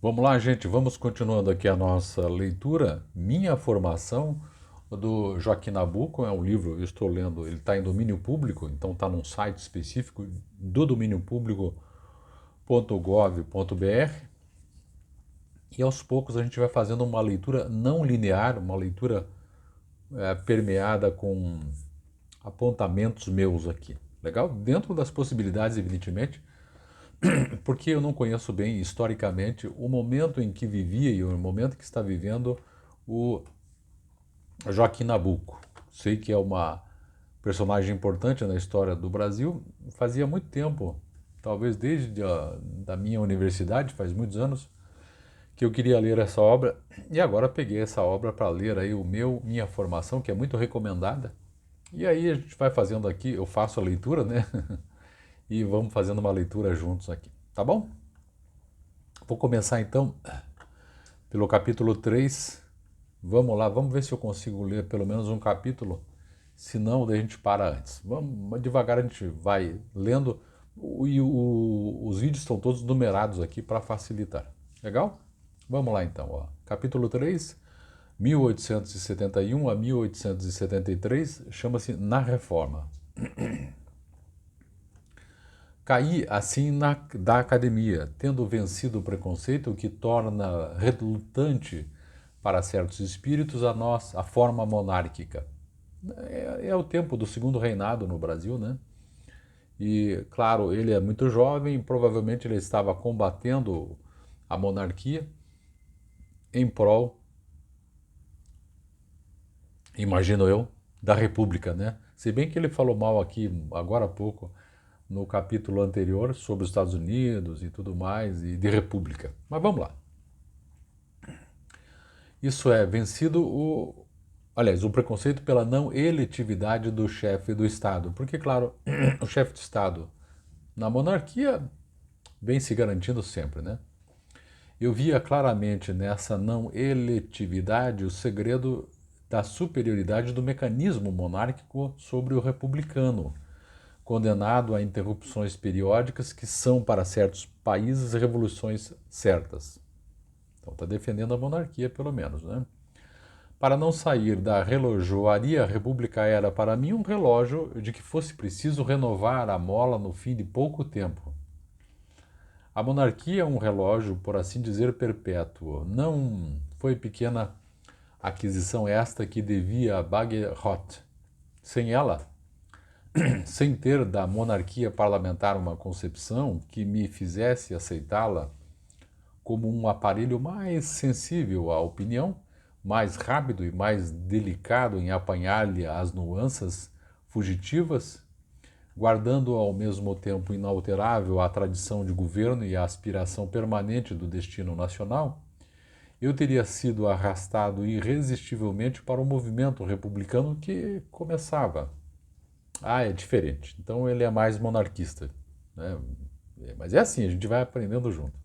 Vamos lá, gente, vamos continuando aqui a nossa leitura. Minha Formação, do Joaquim Nabuco, é um livro, eu estou lendo, ele está em domínio público, então está num site específico do domínio público.gov.br, e aos poucos a gente vai fazendo uma leitura não linear, uma leitura permeada com apontamentos meus aqui. Legal? Dentro das possibilidades, evidentemente, porque eu não conheço bem historicamente o momento em que vivia e o momento que está vivendo o Joaquim Nabuco. Sei que é uma personagem importante na história do Brasil. Fazia muito tempo, talvez desde da minha universidade, faz muitos anos, que eu queria ler essa obra e agora peguei essa obra para ler aí minha formação, que é muito recomendada. E aí a gente vai fazendo aqui, eu faço a leitura, né? E vamos fazendo uma leitura juntos aqui, tá bom? Vou começar então pelo capítulo 3. Vamos lá, vamos ver se eu consigo ler pelo menos um capítulo. Se não, daí a gente para antes. Vamos devagar, a gente vai lendo. Os vídeos estão todos numerados aqui para facilitar. Legal? Vamos lá então. Ó. Capítulo 3, 1871 a 1873, chama-se Na Reforma. Caí assim da academia, tendo vencido o preconceito que torna relutante para certos espíritos a forma monárquica. É o tempo do segundo reinado no Brasil, né? E, claro, ele é muito jovem, provavelmente ele estava combatendo a monarquia em prol, imagino eu, da república, né? Se bem que ele falou mal aqui, agora há pouco, no capítulo anterior, sobre os Estados Unidos e tudo mais, e de república. Mas vamos lá. Isso é, vencido o preconceito pela não eletividade do chefe do Estado. Porque, claro, o chefe de Estado na monarquia vem se garantindo sempre, né? Eu via claramente nessa não eletividade o segredo da superioridade do mecanismo monárquico sobre o republicano, condenado a interrupções periódicas que são, para certos países, revoluções certas. Então está defendendo a monarquia, pelo menos, né? Para não sair da relojoaria, a república era para mim um relógio de que fosse preciso renovar a mola no fim de pouco tempo. A monarquia é um relógio, por assim dizer, perpétuo. Não foi pequena aquisição esta que devia a Baguerhot. Sem ela, sem ter da monarquia parlamentar uma concepção que me fizesse aceitá-la como um aparelho mais sensível à opinião, mais rápido e mais delicado em apanhar-lhe as nuances fugitivas, guardando ao mesmo tempo inalterável a tradição de governo e a aspiração permanente do destino nacional, eu teria sido arrastado irresistivelmente para o movimento republicano que começava. Ah, é diferente. Então ele é mais monarquista, né? Mas é assim, a gente vai aprendendo junto.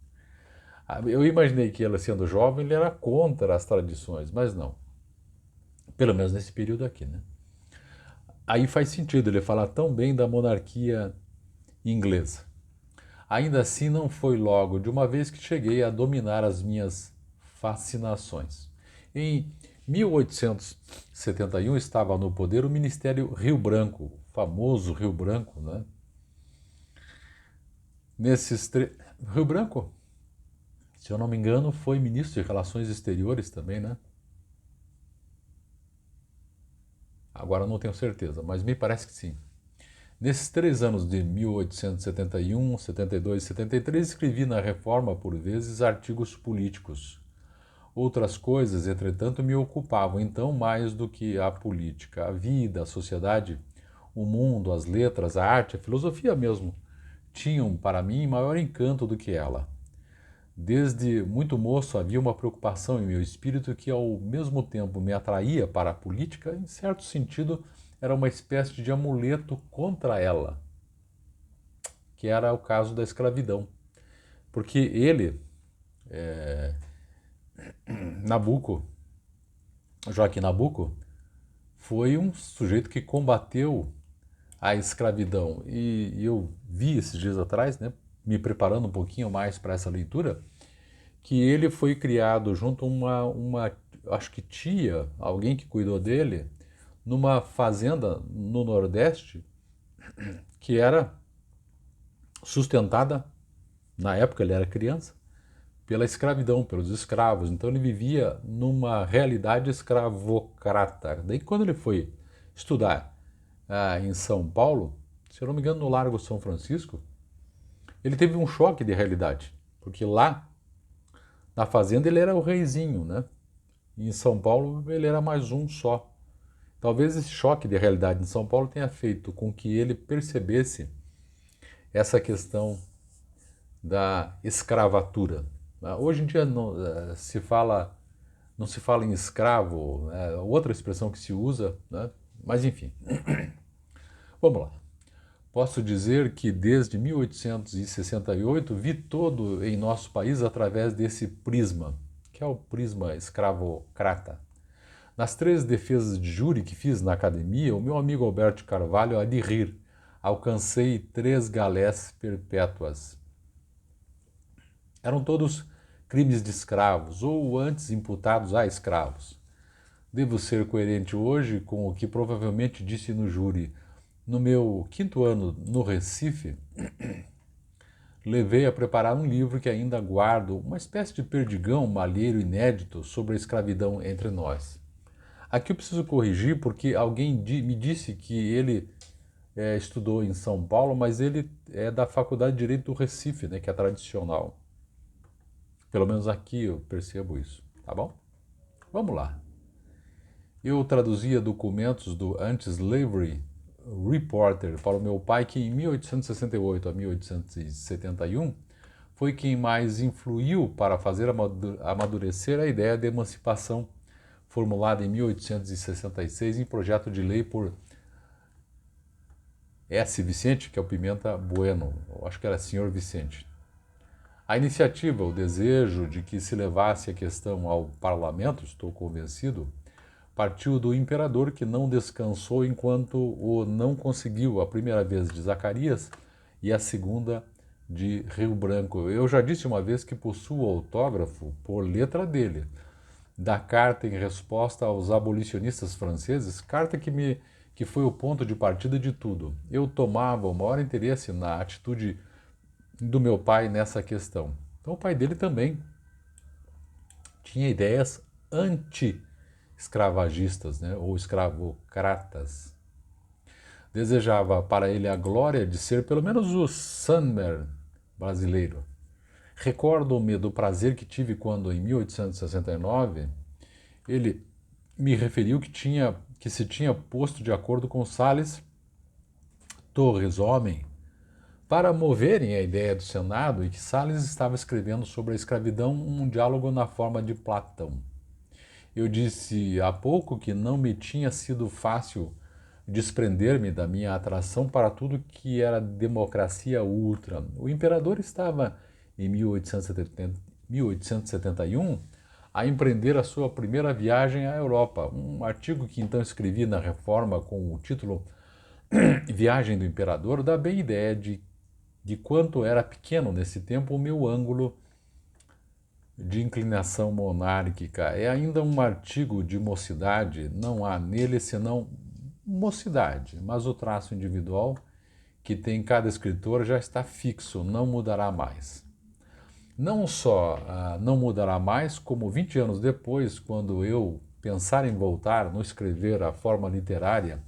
Eu imaginei que ele, sendo jovem, ele era contra as tradições, mas não. Pelo menos nesse período aqui, né? Aí faz sentido ele falar tão bem da monarquia inglesa. Ainda assim, não foi logo de uma vez que cheguei a dominar as minhas fascinações. Em 1871 estava no poder o Ministério Rio Branco, o famoso Rio Branco, né? Rio Branco, se eu não me engano, foi ministro de Relações Exteriores também, né? Agora não tenho certeza, mas me parece que sim. Nesses 3 anos de 1871, 72 e 73, escrevi na Reforma, por vezes, artigos políticos. Outras coisas, entretanto, me ocupavam então mais do que a política, a vida, a sociedade, o mundo, as letras, a arte, a filosofia mesmo, tinham para mim maior encanto do que ela. Desde muito moço havia uma preocupação em meu espírito que ao mesmo tempo me atraía para a política, em certo sentido era uma espécie de amuleto contra ela, que era o caso da escravidão. Porque ele, Nabucco, Joaquim Nabuco, foi um sujeito que combateu a escravidão. E eu vi esses dias atrás, né, me preparando um pouquinho mais para essa leitura, que ele foi criado junto a acho que tia, alguém que cuidou dele, numa fazenda no Nordeste, que era sustentada, na época ele era criança, pela escravidão, pelos escravos. Então ele vivia numa realidade escravocrata. Daí quando ele foi estudar em São Paulo, se eu não me engano no Largo São Francisco, ele teve um choque de realidade, porque lá na fazenda ele era o reizinho, né? E em São Paulo ele era mais um só. Talvez esse choque de realidade em São Paulo tenha feito com que ele percebesse essa questão da escravatura. Hoje em dia não se fala em escravo, é outra expressão que se usa, né? Mas enfim, vamos lá. Posso dizer que desde 1868 vi todo em nosso país através desse prisma, que é o prisma escravocrata. Nas 3 defesas de júri que fiz na academia, o meu amigo Alberto Carvalho há de rir. Alcancei 3 galés perpétuas. Eram todos crimes de escravos ou antes imputados a escravos. Devo ser coerente hoje com o que provavelmente disse no júri. No meu 5º ano no Recife, levei a preparar um livro que ainda guardo, uma espécie de perdigão malheiro inédito sobre a escravidão entre nós. Aqui eu preciso corrigir porque alguém me disse que ele estudou em São Paulo, mas ele é da Faculdade de Direito do Recife, né, que é tradicional. Pelo menos aqui eu percebo isso, tá bom? Vamos lá. Eu traduzia documentos do Anti-Slavery Reporter para o meu pai, que em 1868 a 1871 foi quem mais influiu para fazer amadurecer a ideia de emancipação formulada em 1866 em projeto de lei por S. Vicente, que é o Pimenta Bueno, eu acho que era Senhor Vicente. A iniciativa, o desejo de que se levasse a questão ao parlamento, estou convencido, partiu do imperador que não descansou enquanto o não conseguiu a primeira vez de Zacarias e a segunda de Rio Branco. Eu já disse uma vez que possuo o autógrafo por letra dele, da carta em resposta aos abolicionistas franceses, carta que foi o ponto de partida de tudo. Eu tomava o maior interesse na atitude do meu pai nessa questão. Então o pai dele também tinha ideias anti-escravagistas, né, ou escravocratas. Desejava para ele a glória de ser pelo menos o Sumner brasileiro. Recordo-me do prazer que tive quando, em 1869, ele me referiu que se tinha posto de acordo com Salles Torres, homem, para moverem a ideia do Senado e que Salles estava escrevendo sobre a escravidão um diálogo na forma de Platão. Eu disse há pouco que não me tinha sido fácil desprender-me da minha atração para tudo que era democracia ultra. O imperador estava, em 1871, a empreender a sua primeira viagem à Europa. Um artigo que então escrevi na Reforma com o título Viagem do Imperador dá bem ideia de quanto era pequeno nesse tempo o meu ângulo de inclinação monárquica. É ainda um artigo de mocidade, não há nele senão mocidade, mas o traço individual que tem cada escritor já está fixo, não mudará mais. Não só não mudará mais, como 20 anos depois, quando eu pensar em voltar no escrever a forma literária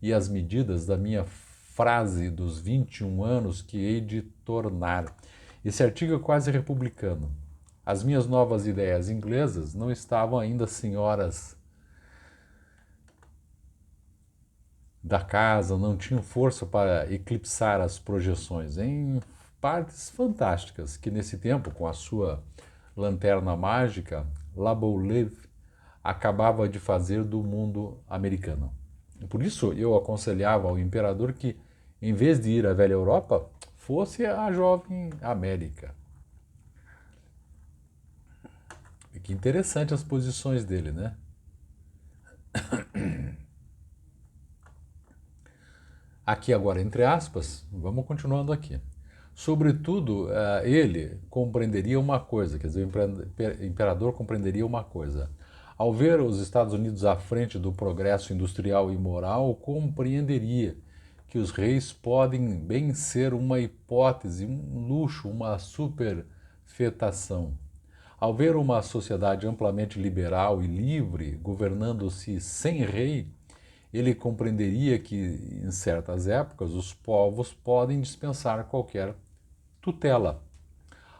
e as medidas da minha frase dos 21 anos que hei de tornar. Esse artigo é quase republicano. As minhas novas ideias inglesas não estavam ainda senhoras da casa, não tinham força para eclipsar as projeções em partes fantásticas que nesse tempo, com a sua lanterna mágica, Laboulaye acabava de fazer do mundo americano. Por isso eu aconselhava ao imperador que, em vez de ir à velha Europa, fosse à jovem América. E que interessante as posições dele, né? Aqui agora, entre aspas, vamos continuando aqui. Sobretudo, ele compreenderia uma coisa, quer dizer, o imperador compreenderia uma coisa. Ao ver os Estados Unidos à frente do progresso industrial e moral, compreenderia que os reis podem bem ser uma hipótese, um luxo, uma superfetação. Ao ver uma sociedade amplamente liberal e livre, governando-se sem rei, ele compreenderia que, em certas épocas, os povos podem dispensar qualquer tutela.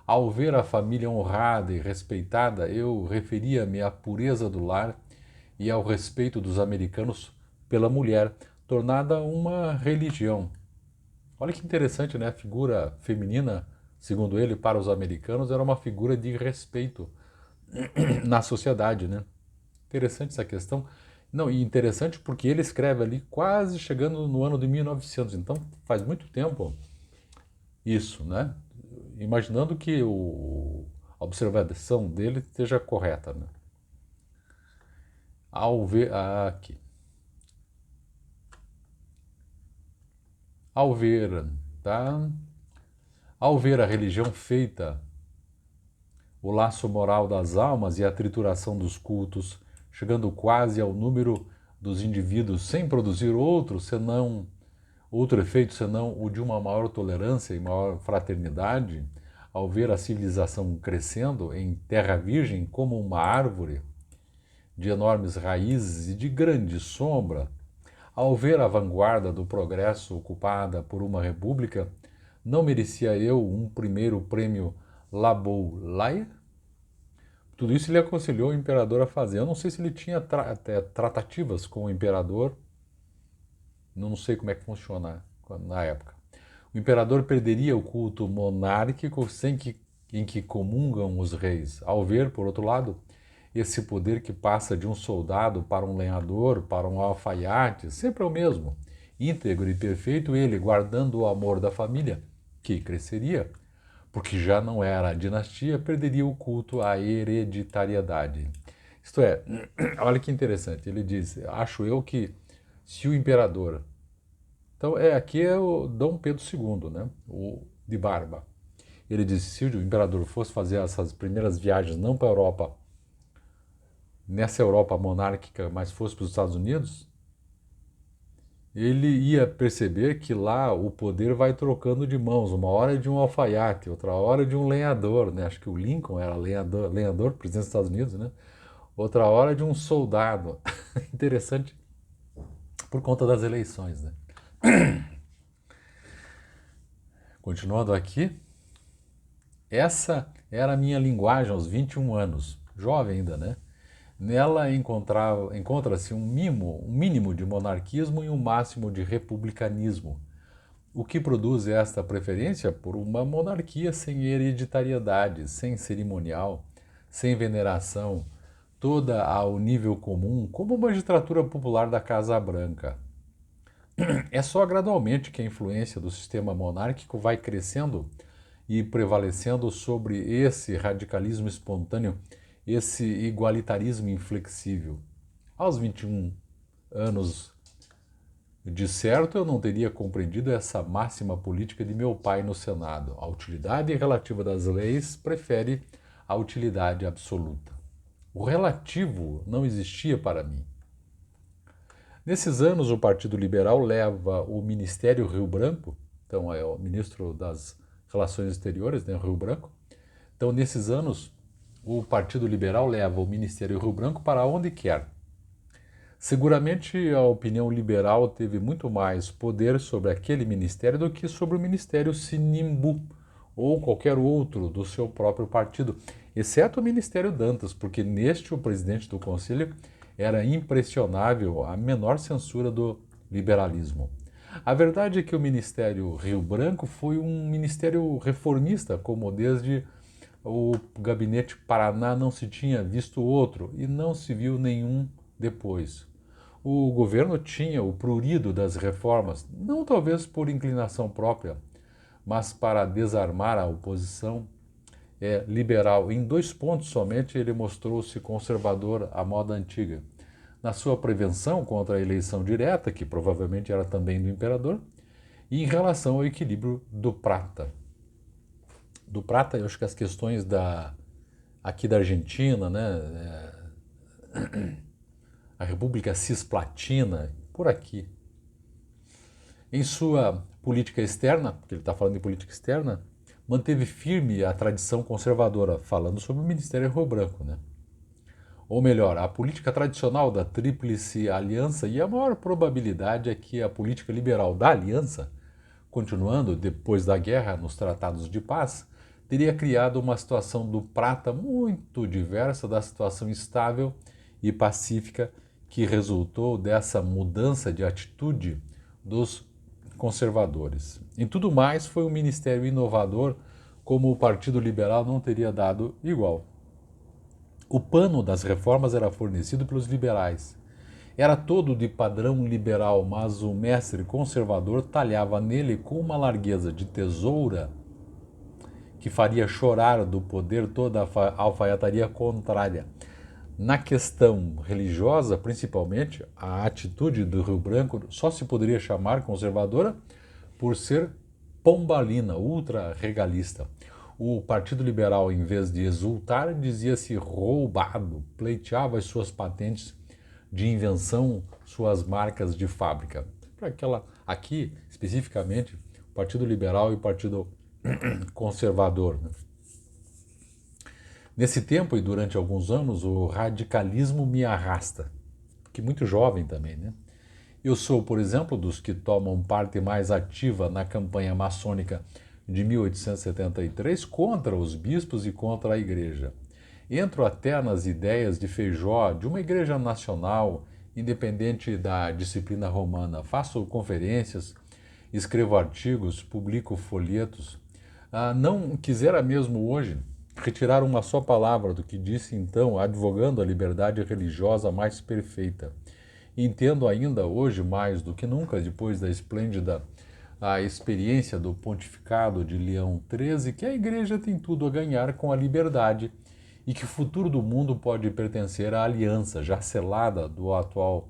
Ao ver a família honrada e respeitada, eu referia-me à pureza do lar e ao respeito dos americanos pela mulher, tornada uma religião. Olha que interessante, né? A figura feminina, segundo ele, para os americanos, era uma figura de respeito na sociedade, né? Interessante essa questão. Não, e interessante porque ele escreve ali quase chegando no ano de 1900, então faz muito tempo isso, né? Imaginando que a observação dele esteja correta, né? Ao ver aqui, ao ver, tá? Ao ver a religião feita, o laço moral das almas e a trituração dos cultos, chegando quase ao número dos indivíduos sem produzir outro efeito senão o de uma maior tolerância e maior fraternidade, ao ver a civilização crescendo em terra virgem como uma árvore de enormes raízes e de grande sombra, ao ver a vanguarda do progresso ocupada por uma república, não merecia eu um primeiro prêmio Laboulaye? Tudo isso ele aconselhou o imperador a fazer. Eu não sei se ele tinha tratativas com o imperador, não sei como é que funciona na época. O imperador perderia o culto monárquico em que comungam os reis, ao ver, por outro lado, esse poder que passa de um soldado para um lenhador, para um alfaiate, sempre é o mesmo, íntegro e perfeito, ele guardando o amor da família, que cresceria, porque já não era a dinastia, perderia o culto à hereditariedade. Isto é, olha que interessante, ele diz, acho eu que se o imperador... Então, aqui é o Dom Pedro II, né? O de Barba. Ele disse, se o imperador fosse fazer essas primeiras viagens, não para a Europa, nessa Europa monárquica, mas fosse para os Estados Unidos, ele ia perceber que lá o poder vai trocando de mãos. Uma hora é de um alfaiate, outra hora é de um lenhador, né? Acho que o Lincoln era lenhador, presidente dos Estados Unidos, né? Outra hora é de um soldado. Interessante por conta das eleições, né? Continuando aqui, essa era a minha linguagem aos 21 anos, jovem ainda, né? Nela encontra-se um mínimo de monarquismo e um máximo de republicanismo. O que produz esta preferência por uma monarquia sem hereditariedade, sem cerimonial, sem veneração, toda ao nível comum, como a magistratura popular da Casa Branca. É só gradualmente que a influência do sistema monárquico vai crescendo e prevalecendo sobre esse radicalismo espontâneo, esse igualitarismo inflexível. Aos 21 anos, de certo, eu não teria compreendido essa máxima política de meu pai no Senado. A utilidade relativa das leis prefere a utilidade absoluta. O relativo não existia para mim. Nesses anos, o Partido Liberal leva o Ministério Rio Branco, então é o ministro das Relações Exteriores, né, Rio Branco. Então, nesses anos, o Partido Liberal leva o Ministério Rio Branco para onde quer. Seguramente a opinião liberal teve muito mais poder sobre aquele ministério do que sobre o Ministério Sinimbu ou qualquer outro do seu próprio partido, exceto o Ministério Dantas, porque neste o presidente do Conselho era impressionável a menor censura do liberalismo. A verdade é que o Ministério Rio Branco foi um ministério reformista, como desde o gabinete Paraná não se tinha visto outro e não se viu nenhum depois. O governo tinha o prurido das reformas, não talvez por inclinação própria, mas para desarmar a oposição liberal. Em 2 pontos somente ele mostrou-se conservador à moda antiga. Na sua prevenção contra a eleição direta, que provavelmente era também do imperador, e em relação ao equilíbrio do prata. do Prata, eu acho que as questões aqui da Argentina, né, a República Cisplatina, por aqui. Em sua política externa, porque ele está falando de política externa, manteve firme a tradição conservadora, falando sobre o Ministério Rio Branco, né? Ou melhor, a política tradicional da Tríplice Aliança, e a maior probabilidade é que a política liberal da Aliança, continuando depois da guerra nos tratados de paz, teria criado uma situação do Prata muito diversa da situação estável e pacífica que resultou dessa mudança de atitude dos conservadores. Em tudo mais, foi um ministério inovador, como o Partido Liberal não teria dado igual. O pano das reformas era fornecido pelos liberais. Era todo de padrão liberal, mas o mestre conservador talhava nele com uma largueza de tesoura que faria chorar do poder toda a alfaiataria contrária. Na questão religiosa, principalmente, a atitude do Rio Branco só se poderia chamar conservadora por ser pombalina, ultra-regalista. O Partido Liberal, em vez de exultar, dizia-se roubado, pleiteava as suas patentes de invenção, suas marcas de fábrica. Para aquela aqui, especificamente, o Partido Liberal e o Partido Conservador. Né? Nesse tempo e durante alguns anos, o radicalismo me arrasta, que muito jovem também, né? Eu sou, por exemplo, dos que tomam parte mais ativa na campanha maçônica de 1873 contra os bispos e contra a igreja. Entro até nas ideias de Feijó, de uma igreja nacional, independente da disciplina romana. Faço conferências, escrevo artigos, publico folhetos. Não quisera mesmo hoje retirar uma só palavra do que disse então, advogando a liberdade religiosa mais perfeita. Entendo ainda hoje, mais do que nunca, depois da esplêndida experiência do pontificado de Leão XIII, que a Igreja tem tudo a ganhar com a liberdade e que o futuro do mundo pode pertencer à aliança já selada do atual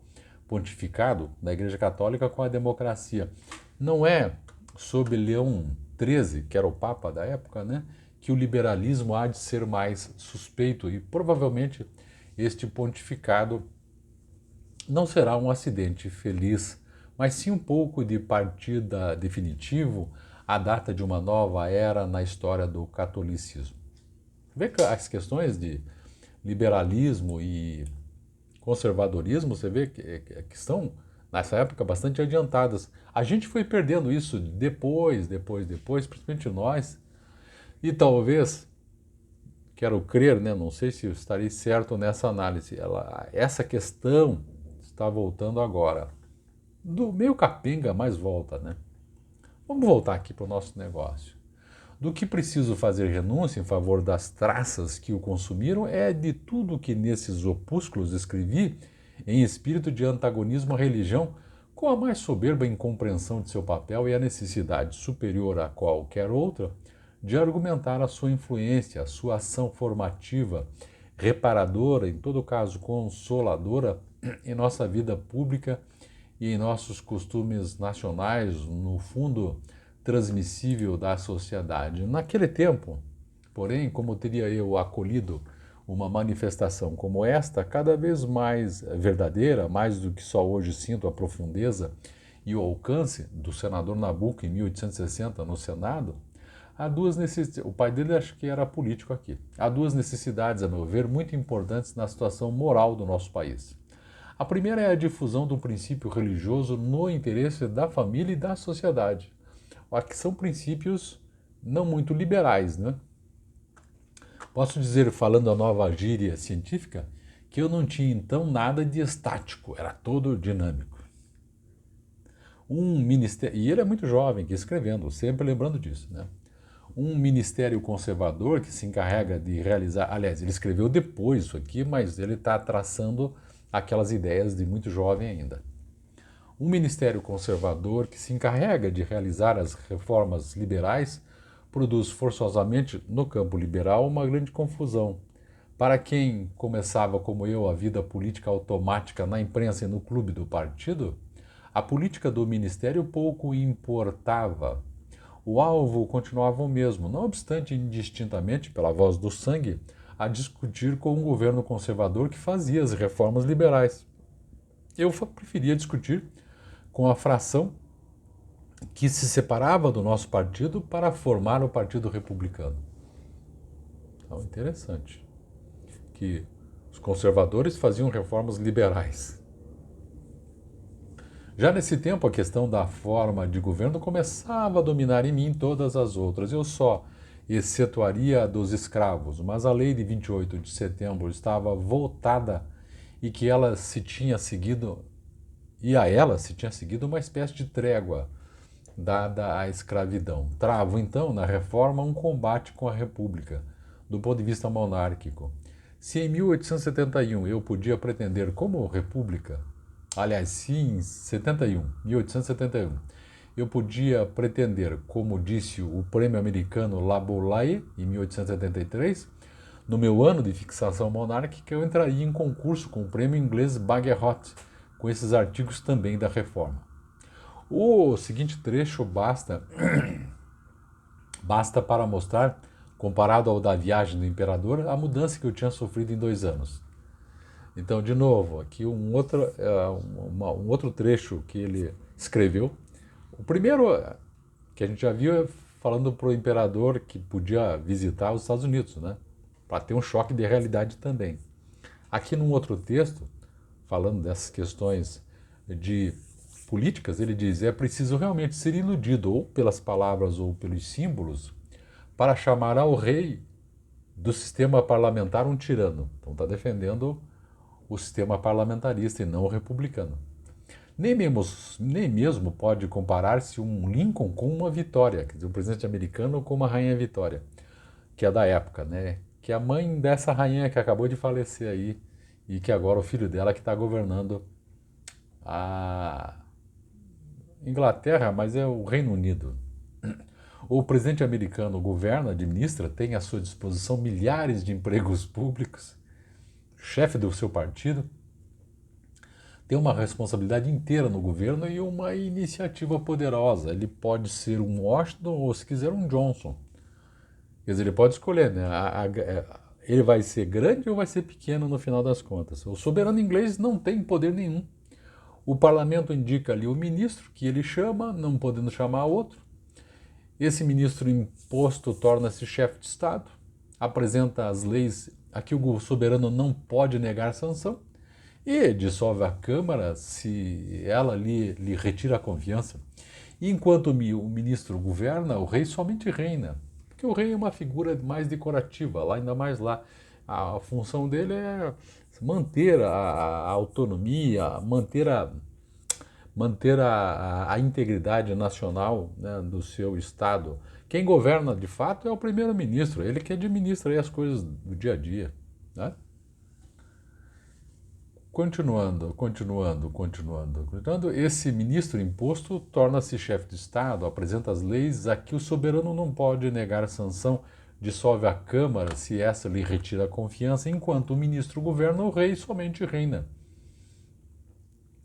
pontificado da Igreja Católica com a democracia. Não é sob Leão XIII, que era o Papa da época, né, que o liberalismo há de ser mais suspeito e provavelmente este pontificado não será um acidente feliz, mas sim um pouco de partida definitivo, a data de uma nova era na história do catolicismo. Vê que as questões de liberalismo e conservadorismo, você vê que estão, nessa época, bastante adiantadas. A gente foi perdendo isso depois, principalmente nós, e talvez, quero crer, né, não sei se eu estarei certo nessa análise, essa questão está voltando agora. Do meio capenga, mais volta, né? Vamos voltar aqui para o nosso negócio. Do que preciso fazer renúncia em favor das traças que o consumiram é de tudo que nesses opúsculos escrevi em espírito de antagonismo à religião, com a mais soberba incompreensão de seu papel e a necessidade superior a qualquer outra de argumentar a sua influência, a sua ação formativa, reparadora, em todo caso consoladora, em nossa vida pública e em nossos costumes nacionais, no fundo transmissível da sociedade. Naquele tempo, porém, como teria eu acolhido uma manifestação como esta, cada vez mais verdadeira, mais do que só hoje sinto a profundeza e o alcance do senador Nabuco em 1860 no Senado, há duas necessidades. O pai dele acho que era político aqui. Há duas necessidades, a meu ver, muito importantes na situação moral do nosso país. A primeira é a difusão do princípio religioso no interesse da família e da sociedade. Aqui são princípios não muito liberais, né? Posso dizer, falando a nova gíria científica, que eu não tinha então nada de estático, era todo dinâmico. Um ministério, e ele é muito jovem, que escrevendo, sempre lembrando disso, né? Um ministério conservador que se encarrega de realizar, aliás, ele escreveu depois isso aqui, mas ele está traçando aquelas ideias de muito jovem ainda. Um ministério conservador que se encarrega de realizar as reformas liberais produz forçosamente no campo liberal uma grande confusão. Para quem começava como eu a vida política automática na imprensa e no clube do partido, a política do ministério pouco importava. o alvo continuava o mesmo, não obstante indistintamente, pela voz do sangue, a discutir com um governo conservador que fazia as reformas liberais. Eu preferia discutir com a fração que se separava do nosso partido para formar o Partido Republicano. Então, interessante que os conservadores faziam reformas liberais. Já nesse tempo, a questão da forma de governo começava a dominar em mim todas as outras. Eu só excetuaria a dos escravos, mas a lei de 28 de setembro estava votada e que ela se tinha seguido, e a ela se tinha seguido uma espécie de trégua dada à escravidão. Travo, então, na reforma, um combate com a República, do ponto de vista monárquico. Se em 1871 eu podia pretender como República, aliás, se em 1871, eu podia pretender, como disse o prêmio americano Laboulaye, em 1873, no meu ano de fixação monárquica, eu entraria em concurso com o prêmio inglês Bagehot, com esses artigos também da reforma. O seguinte trecho basta para mostrar, comparado ao da viagem do imperador, a mudança que eu tinha sofrido em 2 anos. Então, de novo, aqui um outro trecho que ele escreveu. O primeiro, que a gente já viu, é falando para o imperador que podia visitar os Estados Unidos, né? Para ter um choque de realidade também. Aqui num outro texto, falando dessas questões de políticas, ele diz: é preciso realmente ser iludido ou pelas palavras ou pelos símbolos para chamar ao rei do sistema parlamentar um tirano. Então está defendendo o sistema parlamentarista e não o republicano. Nem mesmo pode comparar-se um Lincoln com uma Vitória, quer dizer, um presidente americano com uma rainha Vitória, que é da época, né? Que é a mãe dessa rainha que acabou de falecer aí e que agora o filho dela que está governando a Inglaterra, mas é o Reino Unido. O presidente americano governa, administra, tem à sua disposição milhares de empregos públicos, chefe do seu partido, tem uma responsabilidade inteira no governo e uma iniciativa poderosa. Ele pode ser um Washington ou, se quiser, um Johnson. Quer dizer, ele pode escolher, né? Ele vai ser grande ou vai ser pequeno no final das contas. O soberano inglês não tem poder nenhum. O parlamento indica ali o ministro que ele chama, não podendo chamar outro. Esse ministro imposto torna-se chefe de Estado, apresenta as leis a que o soberano não pode negar sanção e dissolve a Câmara se ela lhe retira a confiança. E enquanto o ministro governa, o rei somente reina, porque o rei é uma figura mais decorativa, lá ainda mais lá. A função dele é manter a autonomia, manter a integridade nacional, né, do seu Estado. Quem governa de fato é o primeiro-ministro, ele que administra aí as coisas do dia a dia. Né? Continuando, esse ministro imposto torna-se chefe de Estado, apresenta as leis a que o soberano não pode negar sanção, dissolve a Câmara se essa lhe retira a confiança, enquanto o ministro governa, o rei somente reina.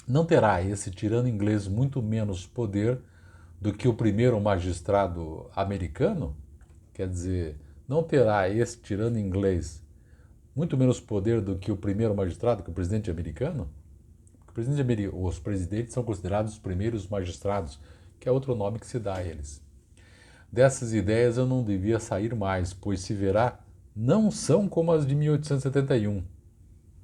Não terá esse tirano inglês muito menos poder do que o primeiro magistrado americano? Quer dizer, não terá esse tirano inglês muito menos poder do que o primeiro magistrado, que o presidente americano? Os presidentes são considerados os primeiros magistrados, que é outro nome que se dá a eles. Dessas ideias eu não devia sair mais, pois se verá, não são como as de 1871.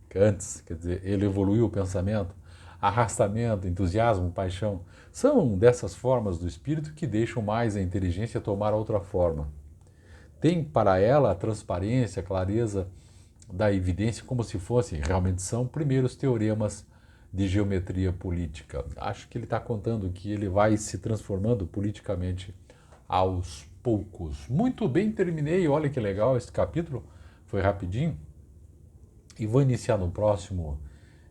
Que antes, quer dizer, ele evoluiu o pensamento, arrastamento, entusiasmo, paixão, são dessas formas do espírito que deixam mais a inteligência tomar outra forma. Tem para ela a transparência, a clareza da evidência, como se fossem, realmente são, primeiros teoremas de geometria política. Acho que ele está contando que ele vai se transformando politicamente aos poucos. Muito bem, terminei. Olha que legal esse capítulo, foi rapidinho. E vou iniciar no próximo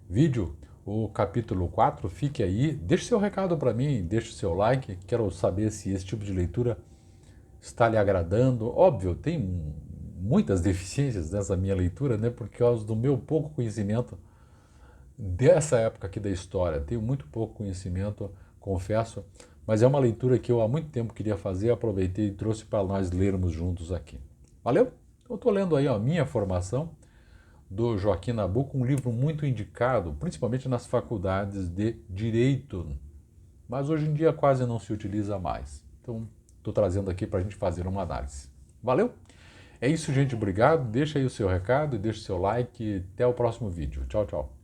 vídeo o capítulo 4. Fique aí, deixe seu recado para mim, deixe seu like. Quero saber se esse tipo de leitura está lhe agradando. Óbvio, tem muitas deficiências nessa minha leitura, né, por causa do meu pouco conhecimento dessa época aqui da história. Tenho muito pouco conhecimento, confesso, mas é uma leitura que eu há muito tempo queria fazer, aproveitei e trouxe para nós lermos juntos aqui. Valeu? Eu estou lendo aí a Minha Formação, do Joaquim Nabuco, um livro muito indicado, principalmente nas faculdades de Direito, mas hoje em dia quase não se utiliza mais. Então, estou trazendo aqui para a gente fazer uma análise. Valeu? É isso, gente. Obrigado. Deixa aí o seu recado e deixa o seu like. Até o próximo vídeo. Tchau, tchau.